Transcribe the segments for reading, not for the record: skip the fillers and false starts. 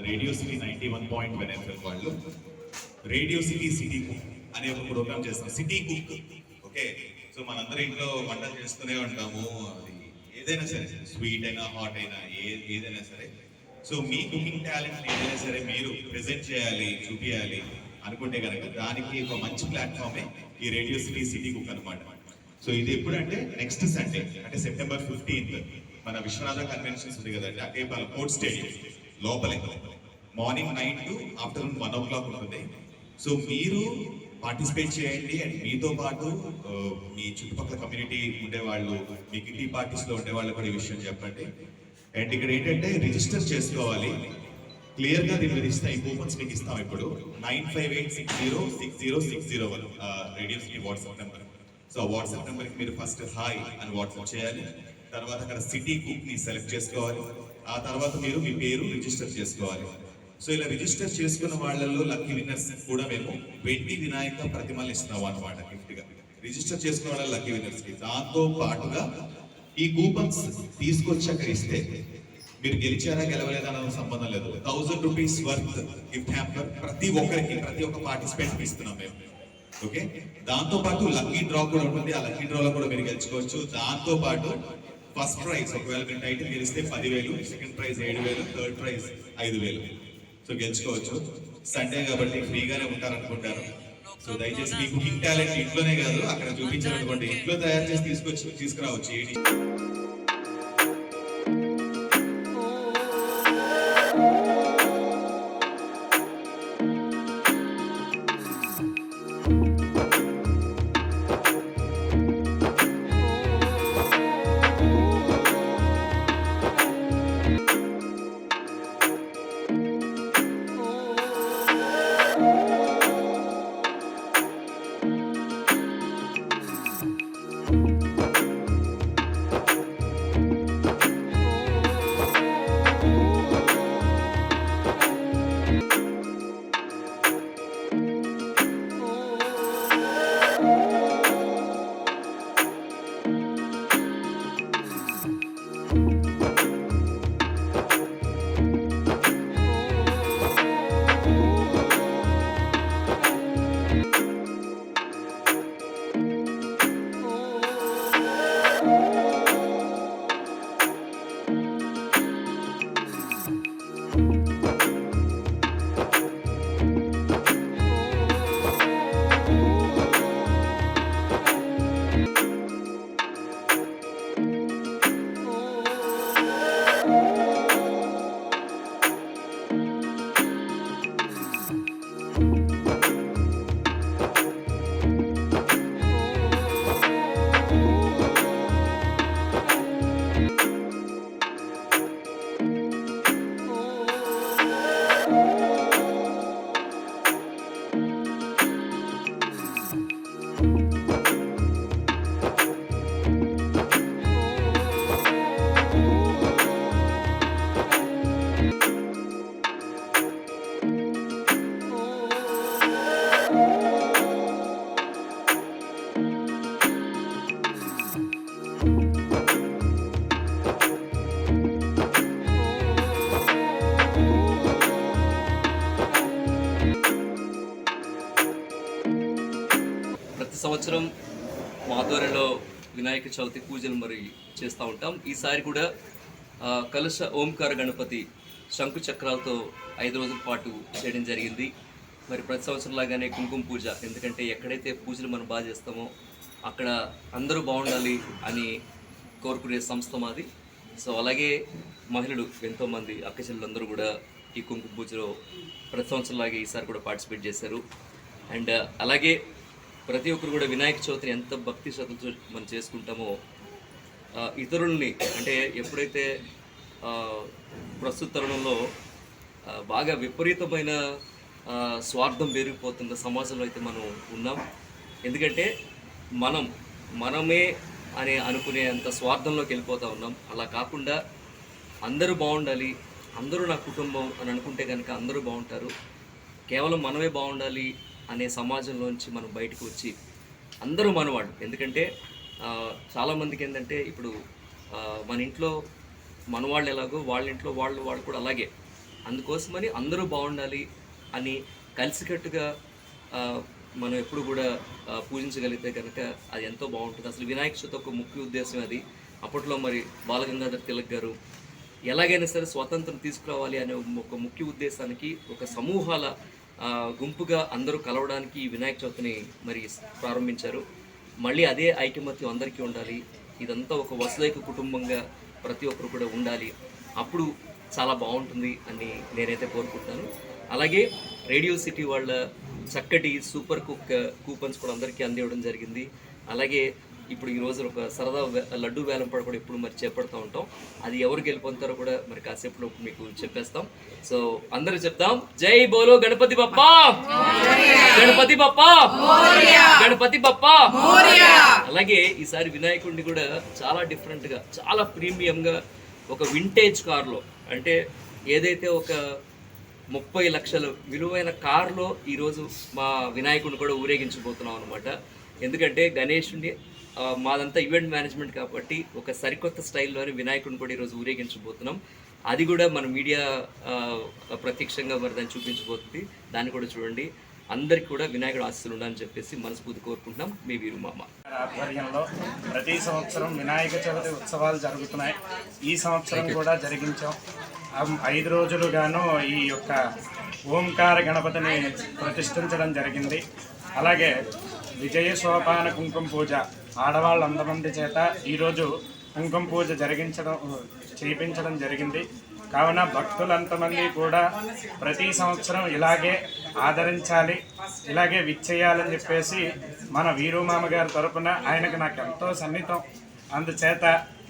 Radio city 91.1 FM వాళ్ళు radio city city cook అనే ఒక ప్రోగ్రామ్ చేస్తాం. City cook, okay. సో మనందరం ఇంట్లో వంటలు చేస్తూనే ఉంటాము, అది ఏదైనా సరే, స్వీట్ అయినా హాట్ అయినా ఏదైనా సరే. సో మీ కుకింగ్ టాలెంట్ ఏదైనా సరే మీరు ప్రెజెంట్ చేయాలి, చూపించాలి అనుకుంటే కనుక దానికి ఒక మంచి ప్లాట్ఫామే ఈ రేడియో సిటీ సిటీ కుక్ అనమాట. సో ఇది ఎప్పుడంటే నెక్స్ట్ సండే, అంటే September 15th మన విశ్వనాథ కన్వెన్షన్స్ ఉంది కదండి, అకేపాల కోర్ట్ స్టేడియం లోపలే మార్నింగ్ 9 to ఆఫ్టర్నూన్ 1 o'clock ఉంటుంది. సో మీరు పార్టిసిపేట్ చేయండి. అండ్ మీతో పాటు మీ చుట్టుపక్కల కమ్యూనిటీ ఉండేవాళ్ళు, మీ కిటీ పార్టీస్లో ఉండేవాళ్ళు కూడా ఈ విషయం చెప్పండి. అండ్ ఇక్కడ ఏంటంటే రిజిస్టర్ చేసుకోవాలి. క్లియర్గా దీని మీద ఇస్తాం, ఈ కూపన్స్ మీకు ఇస్తాం. ఇప్పుడు 9586060601 radio city WhatsApp number. So WhatsApp నెంబర్కి మీరు ఫస్ట్ హాయ్ అని వాట్సాప్ చేయాలి. తర్వాత అక్కడ సిటీ కుక్ని సెలెక్ట్ చేసుకోవాలి. ఆ తర్వాత మీరు మీ పేరు రిజిస్టర్ చేసుకోవాలి. సో ఇలా రిజిస్టర్ చేసుకున్న వాళ్ళల్లో లక్కీ విన్నర్స్ కూడా మేము 20 వినాయక ప్రతిమలు ఇస్తున్నాం అన్నమాట గిఫ్ట్గా. రిజిస్టర్ చేసుకున్న వాళ్ళ లక్కీ విన్నర్స్కి దాంతో పాటుగా ఈ కూపన్స్ తీసుకొచ్చి అక్కడ ఇస్తే మీరు గెలిచారా గెలవలేదా అన్న సంబంధం లేదు. 1000 రూపీస్ వర్త్ గిఫ్ట్ హ్యాంపర్ ప్రతి ఒక్కరికి, ప్రతి ఒక్క పార్టిసిపెంట్కి ఇస్తున్నాం మేము, ఓకే. దాంతో పాటు లక్కీ డ్రా కూడా ఉంటుంది. ఆ లక్కీ డ్రాలో కూడా మీరు గెలుచుకోవచ్చు. దాంతో పాటు ఫస్ట్ ప్రైజ్, ఒకవేళ మీరు టైటిల్ గెలిస్తే 10,000, second prize 7,000, third prize 5,000. So గెలుచుకోవచ్చు. సండే కాబట్టి ఫ్రీగానే ఉంటారనుకుంటారు. సో దయచేసి మీ కుకింగ్ టాలెంట్ ఇంట్లోనే కాదు అక్కడ చూపించాలనుకోండి, ఇంట్లో తయారు చేసి తీసుకురావచ్చు. ఏంటి వినాయక చవితి పూజలు మరి చేస్తూ ఉంటాం. ఈసారి కూడా కలశ ఓంకార గణపతి శంకు చక్రాలతో 5 రోజుల పాటు చేయడం జరిగింది. మరి ప్రతి సంవత్సరం లాగానే కుంకుమ పూజ, ఎందుకంటే ఎక్కడైతే పూజలు మనం బాగా చేస్తామో అక్కడ అందరూ బాగుండాలి అని కోరుకునే సంస్థ మాది. సో అలాగే మహిళలు ఎంతోమంది అక్క చెల్లెలందరూ కూడా ఈ కుంకుమ పూజలో ప్రతి సంవత్సరం లాగే ఈసారి కూడా పార్టిసిపేట్ చేశారు. అండ్ అలాగే ప్రతి ఒక్కరు కూడా వినాయక చవితిని ఎంత భక్తి శ్రద్ధతో మనం చేసుకుంటామో ఇతరుల్ని, అంటే ఎప్పుడైతే ప్రస్తుత తరుణంలో బాగా విపరీతమైన స్వార్థం పెరిగిపోతున్న సమాజంలో అయితే మనం ఉన్నాం. ఎందుకంటే మనమే అని అనుకునే అంత స్వార్థంలోకి వెళ్ళిపోతూ ఉన్నాం. అలా కాకుండా అందరూ బాగుండాలి, అందరూ నా కుటుంబం అని అనుకుంటే కనుక అందరూ బాగుంటారు. కేవలం మనమే బాగుండాలి అనే సమాజంలోంచి మనం బయటకు వచ్చి అందరూ మనవాళ్ళు. ఎందుకంటే చాలామందికి ఏంటంటే ఇప్పుడు మన ఇంట్లో మనవాళ్ళు ఎలాగో వాళ్ళ ఇంట్లో వాళ్ళు కూడా అలాగే. అందుకోసమని అందరూ బాగుండాలి అని కలిసికట్టుగా మనం ఎప్పుడు కూడా పూజించగలిగితే కనుక అది ఎంతో బాగుంటుంది. అసలు వినాయక చవితి ఒక ముఖ్య ఉద్దేశం అది. అప్పట్లో మరి బాలగంగాధర్ తిలక్ గారు ఎలాగైనా సరే స్వాతంత్రం తీసుకురావాలి అనే ఒక ముఖ్య ఉద్దేశానికి ఒక సమూహాల గుంపుగా అందరూ కలవడానికి ఈ వినాయక చవితిని మరి ప్రారంభించారు. మళ్ళీ అదే ఐకమత్యం అందరికీ ఉండాలి. ఇదంతా ఒక వసుదైక కుటుంబంగా ప్రతి ఒక్కరు కూడా ఉండాలి. అప్పుడు చాలా బాగుంటుంది అని నేనైతే కోరుకుంటున్నాను. అలాగే రేడియో సిటీ వాళ్ళ చక్కటి సూపర్ కుక్ కూపన్స్ కూడా అందరికీ అందివ్వడం జరిగింది. అలాగే ఇప్పుడు ఈరోజు ఒక సరదా లడ్డు వేలంపాట కూడా ఎప్పుడు మరి చేపడుతూ ఉంటాం. అది ఎవరు గెలుపొందుతారో కూడా మరి కాసేపులో మీకు చెప్పేస్తాం. సో అందరూ చెప్తాం, జై బోలో గణపతి బప్పా, గణపతి బప్పా, గణపతి బప్పా. అలాగే ఈసారి వినాయకుడిని కూడా చాలా డిఫరెంట్గా, చాలా ప్రీమియంగా ఒక వింటేజ్ కార్లో, అంటే ఏదైతే ఒక 30 లక్షలు విలువైన కారులో ఈరోజు మా వినాయకుడిని కూడా ఊరేగించబోతున్నాం అనమాట. ఎందుకంటే గణేషుని మాదంతా ఈవెంట్ మేనేజ్మెంట్ కాబట్టి ఒక సరికొత్త స్టైల్లోని వినాయకుడిని కూడా ఈరోజు ఊరేగించబోతున్నాం. అది కూడా మన మీడియా ప్రత్యక్షంగా మరి దాన్ని చూపించబోతుంది. దాన్ని కూడా చూడండి. అందరికీ కూడా వినాయకుడు ఆశీస్సులు ఉండాలని చెప్పేసి మనస్ఫూర్తి కోరుకుంటున్నాం. మీ వీరు మామ ఆధ్వర్యంలో ప్రతి సంవత్సరం వినాయక చవితి ఉత్సవాలు జరుగుతున్నాయి. ఈ సంవత్సరం కూడా జరిగించాం. 5 రోజులుగాను ఈ యొక్క ఓంకార గణపతిని ప్రతిష్ఠించడం జరిగింది. అలాగే విజయ సోపాన కుంకుమ పూజ ఆడవాళ్ళు 100 మంది చేత ఈరోజు కుంకుమ పూజ చేయించడం జరిగింది. కావున భక్తులంతమంది కూడా ప్రతి సంవత్సరం ఇలాగే ఆదరించాలి, ఇలాగే విచ్చేయాలని చెప్పేసి మన వీరుమామ గారి తరపున ఆయనకు నాకు ఎంతో సన్నిహితం, అందుచేత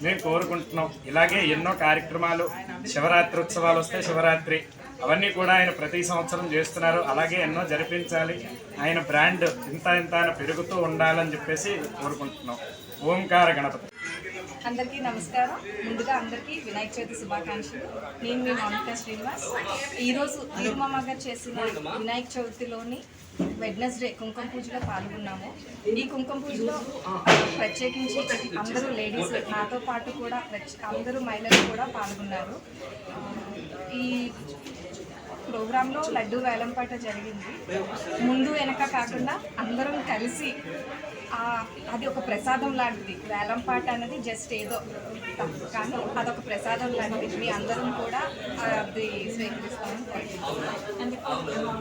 మేము కోరుకుంటున్నాం. ఇలాగే ఎన్నో కార్యక్రమాలు, శివరాత్రి ఉత్సవాలు వస్తే శివరాత్రి, అవన్నీ కూడా ఆయన ప్రతి సంవత్సరం చేస్తున్నారు. అలాగే ఎన్నో జరిపించాలి, ఆయన బ్రాండ్ ఇంత పెరుగుతూ ఉండాలని చెప్పేసి కోరుకుంటున్నాం. ఓంకార గణపతి. అందరికీ నమస్కారం. ముందుగా అందరికీ వినాయక చవితి శుభాకాంక్షలు. నేను మీ మౌనిక శ్రీనివాస్. ఈరోజు వీరుమామ గారు చేసిన వినాయక చవితిలోని వెడ్నెస్డే కుంకుమ పూజలో పాల్గొన్నాము. ఈ కుంకుమ పూజలో ప్రత్యేకించి అందరూ లేడీస్, నాతో పాటు కూడా అందరూ మహిళలు కూడా పాల్గొన్నారు. ఈ ప్రోగ్రాంలో లడ్డు వేలంపాట జరిగింది. ముందు వెనక కాకుండా అందరం కలిసి, అది ఒక ప్రసాదం లాంటిది. వేలంపాట అనేది జస్ట్ ఏదో తప్పు, కానీ అదొక ప్రసాదం లాంటిది. మీ అందరం కూడా అది స్వీకరిస్తామని కోరుకుంటున్నాం.